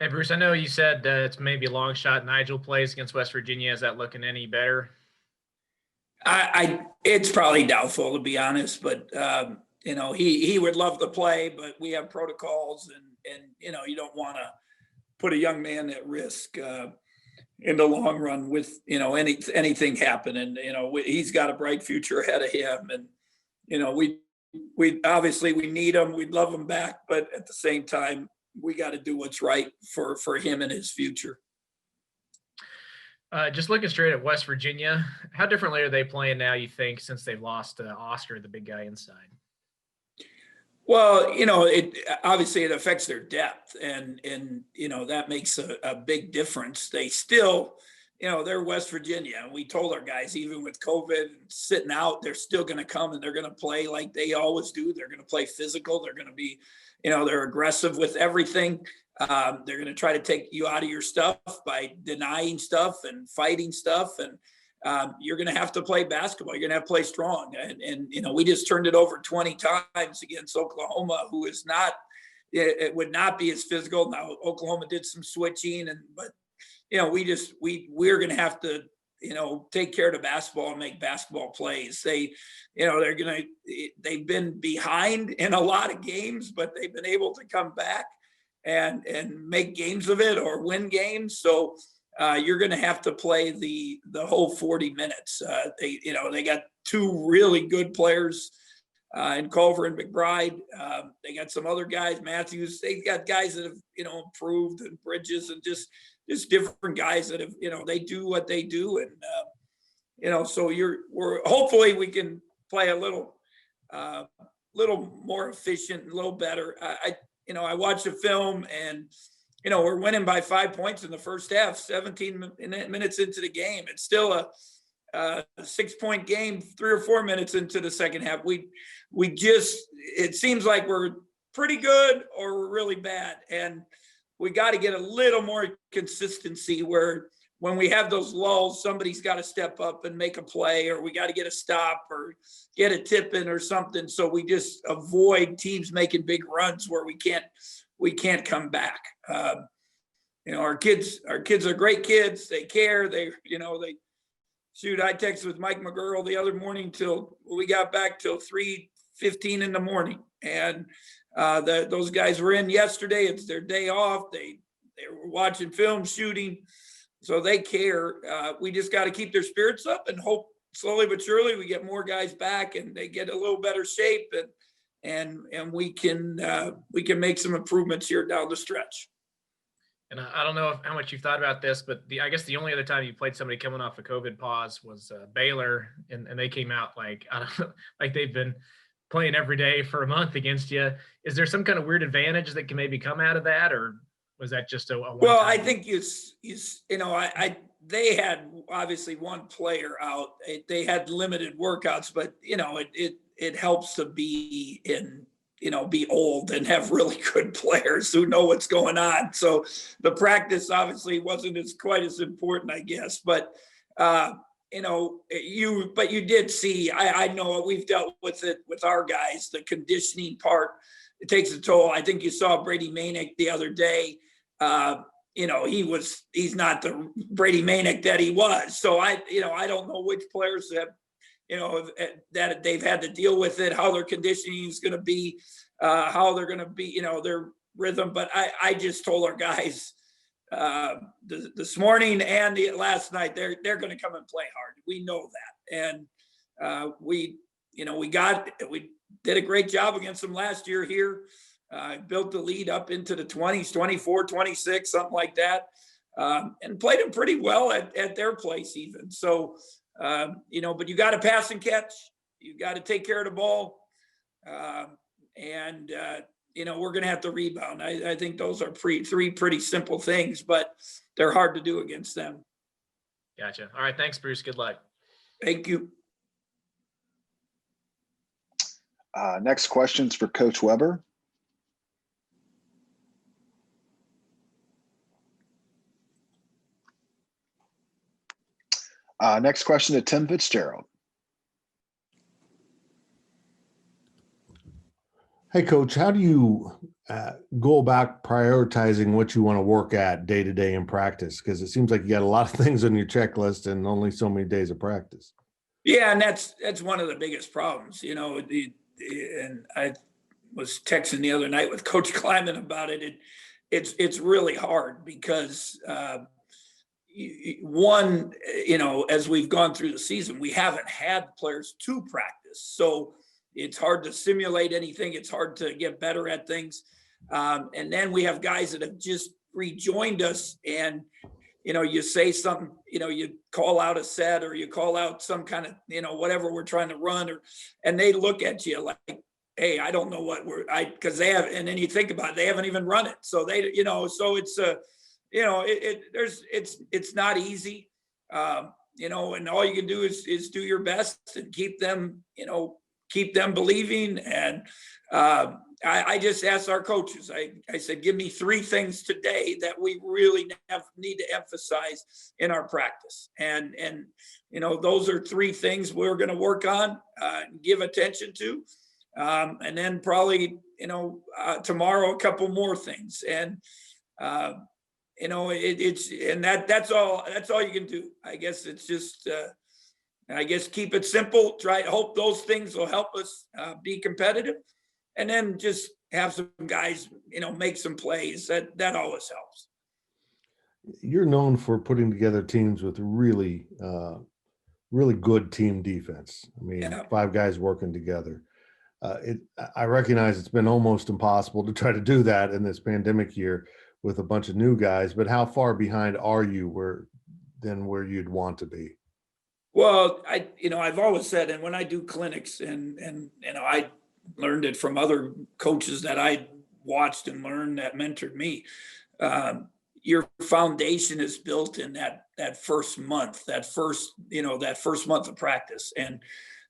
Hey, Bruce, I know you said it's maybe a long shot Nigel plays against West Virginia. Is that looking any better? It's probably doubtful, to be honest, but he would love to play, but we have protocols, and you don't want to put a young man at risk in the long run with anything happening. He's got a bright future ahead of him, and we obviously we need him. We'd love him back, but at the same time, we got to do what's right for him and his future. Just looking straight at West Virginia, how differently are they playing now, you think, since they've lost Oscar, the big guy inside? Well, it obviously it affects their depth, and that makes a big difference. They still, they're West Virginia. We told our guys, even with COVID sitting out, they're still going to come and they're going to play like they always do. They're going to play physical. They're going to be, they're aggressive with everything. They're going to try to take you out of your stuff by denying stuff and fighting stuff. And you're going to have to play basketball. You're going to have to play strong. And we just turned it over 20 times against Oklahoma, who is not, it would not be as physical. Now, Oklahoma did some switching, but we're going to have to, take care of the basketball and make basketball plays. They've been behind in a lot of games, but they've been able to come back and make games of it or win games. So you're going to have to play the whole 40 minutes. They got two really good players in Culver and McBride. They got some other guys, Matthews. They got guys that have, improved, and Bridges, and just different guys that have, they do what they do. And, so we're hopefully we can play a little more efficient, a little better. I watched the film, and, we're winning by 5 points in the first half, 17 minutes into the game. It's still a 6-point game, 3 or 4 minutes into the second half. It seems like we're pretty good or we're really bad. And we got to get a little more consistency where when we have those lulls, somebody's got to step up and make a play, or we got to get a stop or get a tip in or something. So we just avoid teams making big runs where we can't come back. Our kids are great kids. They care. They shoot. I texted with Mike McGurl the other morning till we got back till 3:15 in the morning. And those guys were in yesterday. It's their day off. They were watching film, shooting. So they care. We just got to keep their spirits up and hope slowly but surely we get more guys back and they get a little better shape, and we can make some improvements here down the stretch. And I don't know how much you've thought about this, but I guess the only other time you played somebody coming off a COVID pause was Baylor, and they came out like, I don't know, like they've been playing every day for a month against you. Is there some kind of weird advantage that can maybe come out of that, or was that just a well? I think they had obviously one player out. They had limited workouts, but it helps to be be old and have really good players who know what's going on. So the practice obviously wasn't quite as important, I guess. But you did see. I know we've dealt with it with our guys. The conditioning part, it takes a toll. I think you saw Brady Manick the other day. He's not the Brady Manick that he was. So I don't know which players have, that they've had to deal with it, how their conditioning is going to be, how they're going to be, their rhythm. But I just told our guys this morning and last night, they're going to come and play hard. We know that. And we did a great job against them last year here. Built the lead up into the 20s, 24, 26, something like that. And played them pretty well at their place even. So, but you got to pass and catch. You got to take care of the ball. We're going to have to rebound. I think those are three pretty simple things, but they're hard to do against them. Gotcha. All right. Thanks, Bruce. Good luck. Thank you. Next question's for Coach Weber. Next question to Tim Fitzgerald. Hey, Coach, how do you go about prioritizing what you want to work at day to day in practice? Because it seems like you got a lot of things on your checklist and only so many days of practice. Yeah, and that's one of the biggest problems, and I was texting the other night with Coach Kleiman about it. It's really hard because one, as we've gone through the season, we haven't had players to practice, so it's hard to simulate anything. It's hard to get better at things, and then we have guys that have just rejoined us, and you say something, you call out a set or you call out some kind of, whatever we're trying to run, and they look at you like, hey, I don't know what because they have, and then you think about it, they haven't even run it. So so it's it's not easy, and all you can do is do your best and keep them believing. And I just asked our coaches, I said, give me 3 things today that we really need to emphasize in our practice. And those are 3 things we're going to work on, give attention to. And then probably, tomorrow, a couple more things. And, that's all you can do. I guess it's just, keep it simple, try to hope those things will help us be competitive. And then just have some guys, make some plays. That always helps. You're known for putting together teams with really, really good team defense. I mean, Yeah. 5 guys working together. I recognize it's been almost impossible to try to do that in this pandemic year with a bunch of new guys, but how far behind are you where you'd want to be? Well, I've always said, and when I do clinics and I learned it from other coaches that I watched and learned that mentored me. Your foundation is built in that first month, that first month of practice. And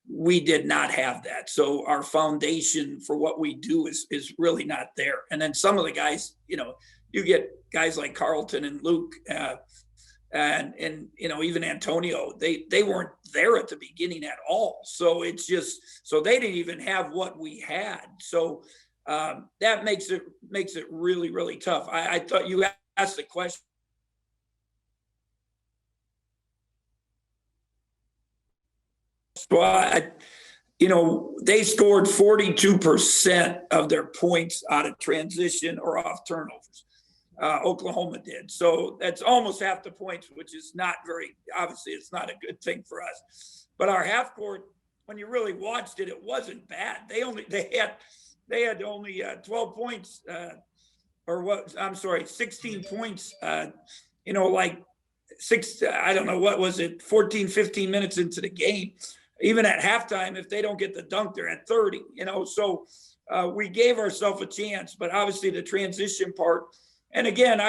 we did not have that. So our foundation for what we do is really not there. And then some of the guys, you get guys like Carlton and Luke, and even Antonio, they weren't there at the beginning at all. So it's just, so they didn't even have what we had. So that makes it really, really tough. I thought you asked the question. So they scored 42% of their points out of transition or off turnovers. Oklahoma did. So that's almost half the points, which is not very, obviously it's not a good thing for us. But our half court, when you really watched it, it wasn't bad. They had only 12 points, 16 points, like 14, 15 minutes into the game. Even at halftime, if they don't get the dunk, they're at 30, so we gave ourselves a chance, but obviously the transition part. And again,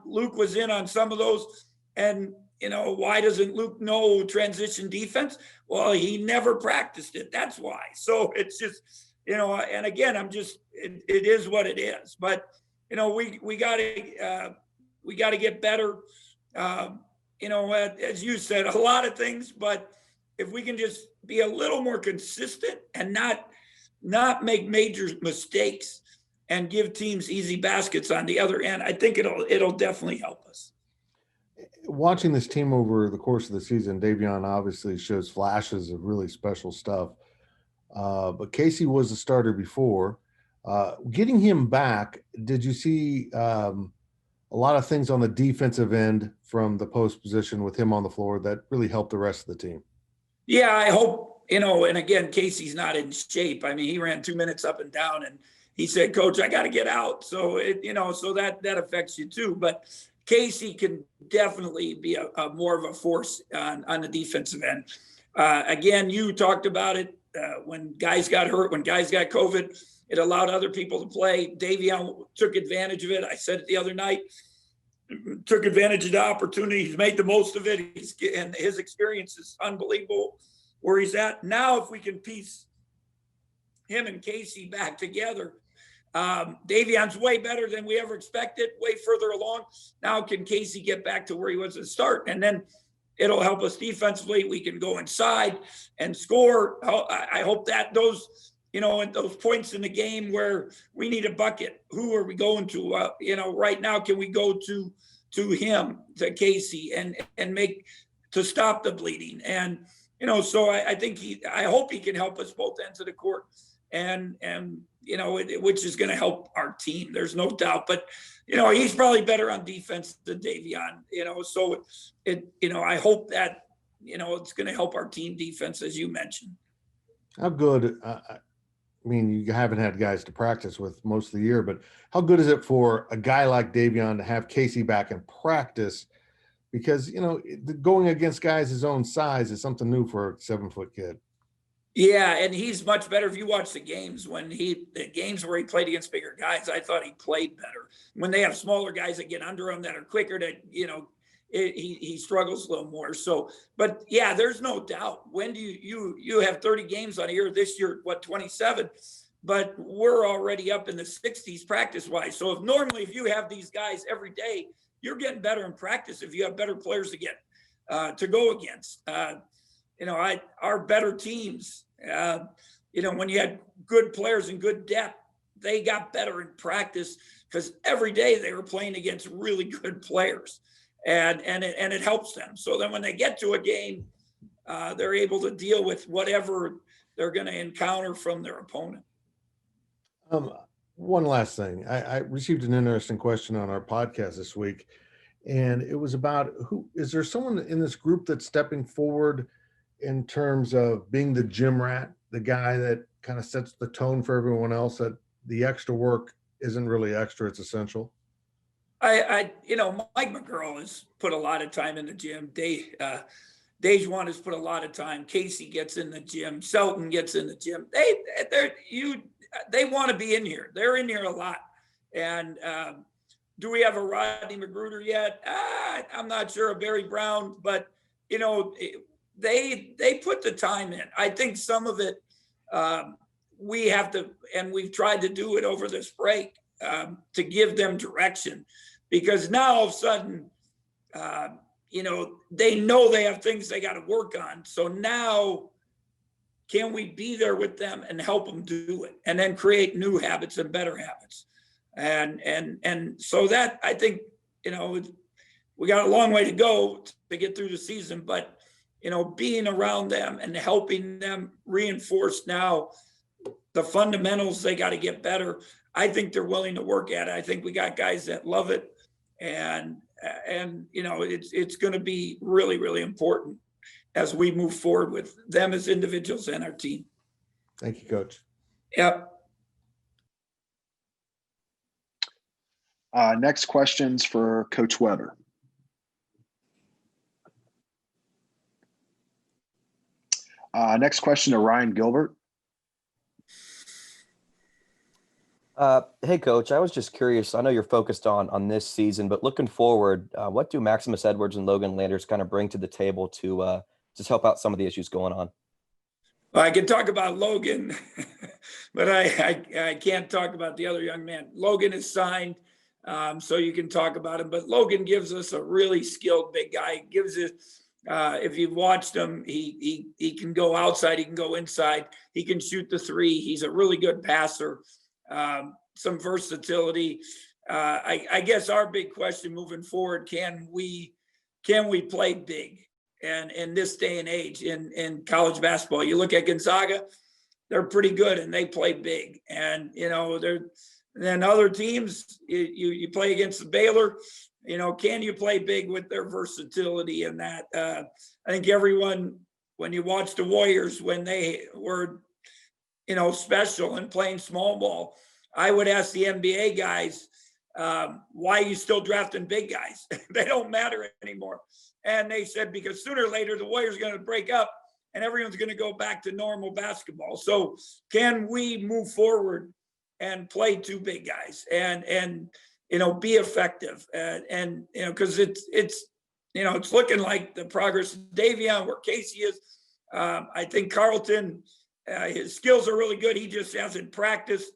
Luke was in on some of those, and why doesn't Luke know transition defense? Well, he never practiced it. That's why. So it's just, and again, it is what it is. But we got to get better. As you said, a lot of things, but if we can just be a little more consistent and not make major mistakes and give teams easy baskets on the other end, I think it'll definitely help us. Watching this team over the course of the season, Davion obviously shows flashes of really special stuff. But Casey was a starter before. Getting him back, did you see a lot of things on the defensive end from the post position with him on the floor that really helped the rest of the team? Yeah, I hope, and again, Casey's not in shape. I mean, he ran 2 minutes up and down, and he said, Coach, I got to get out. So, so that affects you too. But Casey can definitely be a more of a force on the defensive end. Again, you talked about it when guys got hurt, when guys got COVID, it allowed other people to play. Davion took advantage of it. I said it the other night, took advantage of the opportunity. He's made the most of it. And his experience is unbelievable where he's at. Now, if we can piece him and Casey back together, Davion's way better than we ever expected, way further along. Now can Casey get back to where he was at start? And then it'll help us defensively. We can go inside and score. I hope that those at those points in the game where we need a bucket, who are we going to? Right now, can we go to him, to Casey, and make to stop the bleeding? And so I think I hope he can help us both ends of the court, and which is going to help our team. There's no doubt. But he's probably better on defense than Davion. So I hope that it's going to help our team defense, as you mentioned. How good? I mean, you haven't had guys to practice with most of the year, but how good is it for a guy like Davion to have Casey back in practice? Because, going against guys his own size is something new for a 7-foot kid. Yeah, and he's much better. If you watch the games where he played against bigger guys, I thought he played better. When they have smaller guys that get under him that are quicker, he struggles a little more. So, but yeah, there's no doubt. When do you have 30 games on a year? This year, 27? But we're already up in the 60s practice wise. So if you have these guys every day, you're getting better in practice. If you have better players to go against, our better teams, when you had good players and good depth, they got better in practice because every day they were playing against really good players. And it helps them. So then when they get to a game, they're able to deal with whatever they're going to encounter from their opponent. One last thing. I received an interesting question on our podcast this week, and it was about is there someone in this group that's stepping forward in terms of being the gym rat, the guy that kind of sets the tone for everyone else, that the extra work isn't really extra, it's essential? Mike McGurl has put a lot of time in the gym. Dejuan has put a lot of time. Casey gets in the gym. Selton gets in the gym. They want to be in here. They're in here a lot. And do we have a Rodney Magruder yet? I'm not sure. A Barry Brown, but they put the time in. I think some of it we have to, and we've tried to do it over this break to give them direction. Because now all of a sudden, they know they have things they got to work on. So now, can we be there with them and help them do it, and then create new habits and better habits? And so that, I think, we got a long way to go to get through the season, but being around them and helping them reinforce now the fundamentals, they got to get better. I think they're willing to work at it. I think we got guys that love it. And it's going to be really, really important as we move forward with them as individuals and our team. Thank you, Coach. Yep. Next questions for Coach Weber. Next question to Ryan Gilbert. Hey, Coach, I was just curious. I know you're focused on this season, but looking forward, what do Maximus Edwards and Logan Landers kind of bring to the table to just help out some of the issues going on? Well, I can talk about Logan, but I can't talk about the other young man. Logan is signed, so you can talk about him. But Logan gives us a really skilled big guy. Gives it. If you've watched him, he can go outside. He can go inside. He can shoot the three. He's a really good passer. Some versatility. I guess our big question moving forward, can we play big? And in this day and age in college basketball, you look at Gonzaga, they're pretty good and they play big. And, then other teams, you play against the Baylor, can you play big with their versatility and that? I think everyone, when you watch the Warriors, when they were, special and playing small ball, I would ask the NBA guys, why are you still drafting big guys? They don't matter anymore. And they said, because sooner or later, the Warriors are going to break up and everyone's going to go back to normal basketball. So can we move forward and play two big guys and be effective? And because it's looking like the progress of Davion, where Casey is. I think Carlton, his skills are really good. He just hasn't practiced.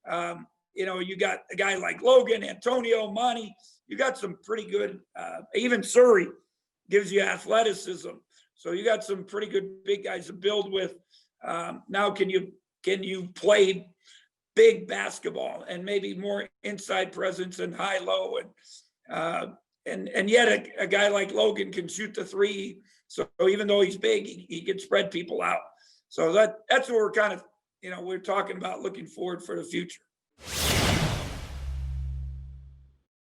You got a guy like Logan, Antonio, Monty. You got some pretty good, even Surrey gives you athleticism. So you got some pretty good big guys to build with. Now, can you can you play big basketball and maybe more inside presence and high low, and yet a guy like Logan can shoot the three. So even though he's big, he can spread people out. So that's what we're kind of, we're talking about looking forward for the future.